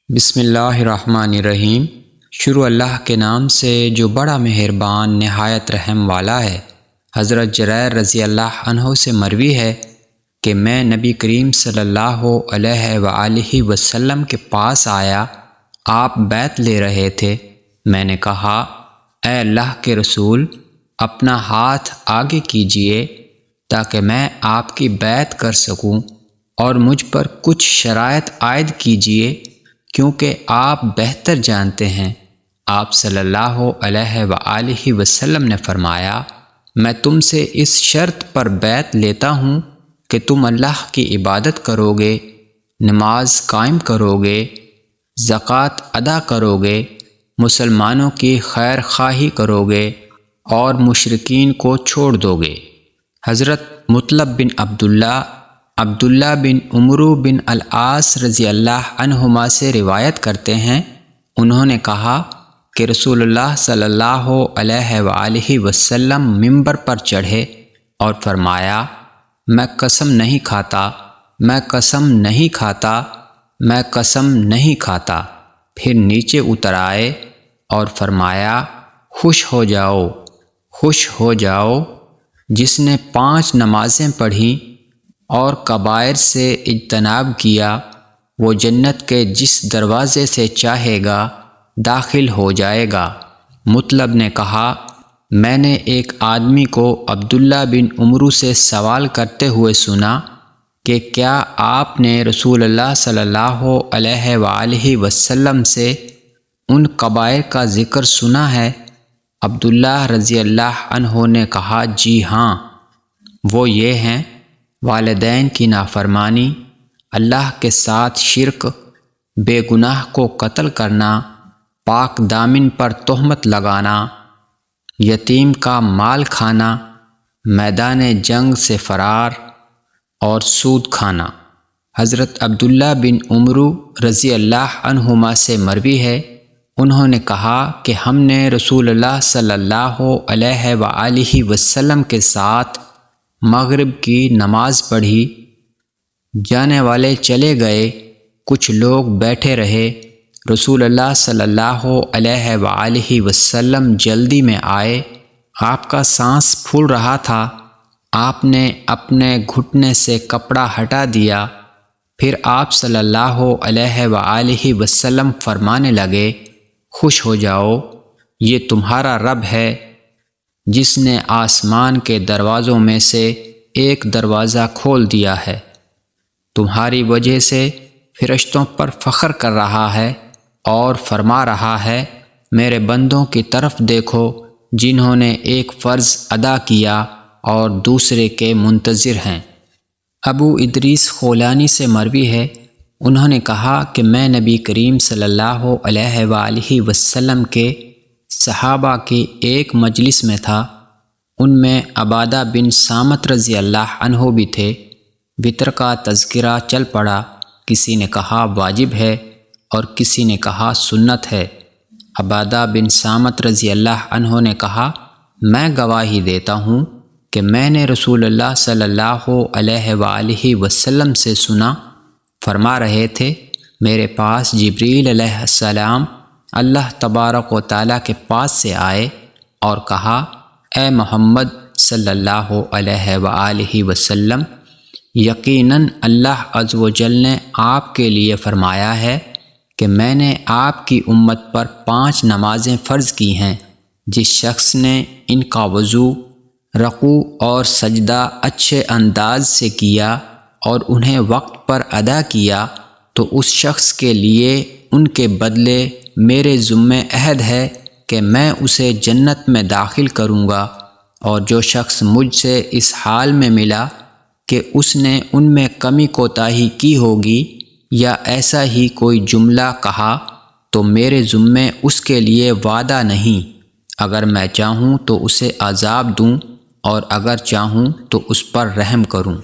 بسم اللہ الرحمن الرحیم۔ شروع اللہ کے نام سے جو بڑا مہربان نہایت رحم والا ہے۔ حضرت جریر رضی اللہ عنہ سے مروی ہے کہ میں نبی کریم صلی اللہ علیہ وآلہ وسلم کے پاس آیا، آپ بیعت لے رہے تھے۔ میں نے کہا، اے اللہ کے رسول، اپنا ہاتھ آگے کیجئے تاکہ میں آپ کی بیعت کر سکوں، اور مجھ پر کچھ شرائط عائد کیجئے کیونکہ آپ بہتر جانتے ہیں۔ آپ صلی اللہ علیہ وآلہ وسلم نے فرمایا، میں تم سے اس شرط پر بیعت لیتا ہوں کہ تم اللہ کی عبادت کرو گے، نماز قائم کرو گے، زکوٰۃ ادا کرو گے، مسلمانوں کی خیر خواہی کرو گے اور مشرکین کو چھوڑ دو گے۔ حضرت مطلب بن عبداللہ بن عمرو بن العاص رضی اللہ عنہما سے روایت کرتے ہیں، انہوں نے کہا کہ رسول اللہ صلی اللہ علیہ وآلہ وسلم ممبر پر چڑھے اور فرمایا، میں قسم نہیں کھاتا، میں قسم نہیں کھاتا، میں قسم نہیں کھاتا۔ پھر نیچے اتر آئے اور فرمایا، خوش ہو جاؤ، خوش ہو جاؤ، جس نے 5 نمازیں پڑھیں اور کبائر سے اجتناب کیا، وہ جنت کے جس دروازے سے چاہے گا داخل ہو جائے گا۔ مطلب نے کہا، میں نے ایک آدمی کو عبداللہ بن عمرو سے سوال کرتے ہوئے سنا کہ کیا آپ نے رسول اللہ صلی اللہ علیہ وآلہ وسلم سے ان کبائر کا ذکر سنا ہے؟ عبداللہ رضی اللہ عنہ نے کہا، جی ہاں، وہ یہ ہیں: والدین کی نافرمانی، اللہ کے ساتھ شرک، بے گناہ کو قتل کرنا، پاک دامن پر تہمت لگانا، یتیم کا مال کھانا، میدان جنگ سے فرار اور سود کھانا۔ حضرت عبداللہ بن عمرو رضی اللہ عنہما سے مروی ہے، انہوں نے کہا کہ ہم نے رسول اللہ صلی اللہ علیہ وآلہ وسلم کے ساتھ مغرب کی نماز پڑھی، جانے والے چلے گئے، کچھ لوگ بیٹھے رہے، رسول اللہ صلی اللہ علیہ وآلہ وسلم جلدی میں آئے، آپ کا سانس پھول رہا تھا، آپ نے اپنے گھٹنے سے کپڑا ہٹا دیا، پھر آپ صلی اللہ علیہ وآلہ وسلم فرمانے لگے، خوش ہو جاؤ، یہ تمہارا رب ہے جس نے آسمان کے دروازوں میں سے ایک دروازہ کھول دیا ہے، تمہاری وجہ سے فرشتوں پر فخر کر رہا ہے اور فرما رہا ہے، میرے بندوں کی طرف دیکھو جنہوں نے ایک فرض ادا کیا اور دوسرے کے منتظر ہیں۔ ابو ادریس خولانی سے مروی ہے، انہوں نے کہا کہ میں نبی کریم صلی اللہ علیہ وآلہ وسلم کے صحابہ کی ایک مجلس میں تھا، ان میں عبادہ بن صامت رضی اللہ عنہ بھی تھے۔ وتر کا تذکرہ چل پڑا، کسی نے کہا واجب ہے اور کسی نے کہا سنت ہے۔ عبادہ بن صامت رضی اللہ عنہ نے کہا، میں گواہی دیتا ہوں کہ میں نے رسول اللہ صلی اللہ علیہ وآلہ وسلم سے سنا، فرما رہے تھے، میرے پاس جبریل علیہ السلام اللہ تبارک و تعالیٰ کے پاس سے آئے اور کہا، اے محمد صلی اللہ علیہ وآلہ وسلم، یقیناً اللہ عز و جل نے آپ کے لیے فرمایا ہے کہ میں نے آپ کی امت پر 5 نمازیں فرض کی ہیں، جس شخص نے ان کا وضو، رکوع اور سجدہ اچھے انداز سے کیا اور انہیں وقت پر ادا کیا تو اس شخص کے لیے ان کے بدلے میرے ذمہ عہد ہے کہ میں اسے جنت میں داخل کروں گا، اور جو شخص مجھ سے اس حال میں ملا کہ اس نے ان میں کمی کوتاہی کی ہوگی یا ایسا ہی کوئی جملہ کہا تو میرے ذمے اس کے لیے وعدہ نہیں، اگر میں چاہوں تو اسے عذاب دوں اور اگر چاہوں تو اس پر رحم کروں۔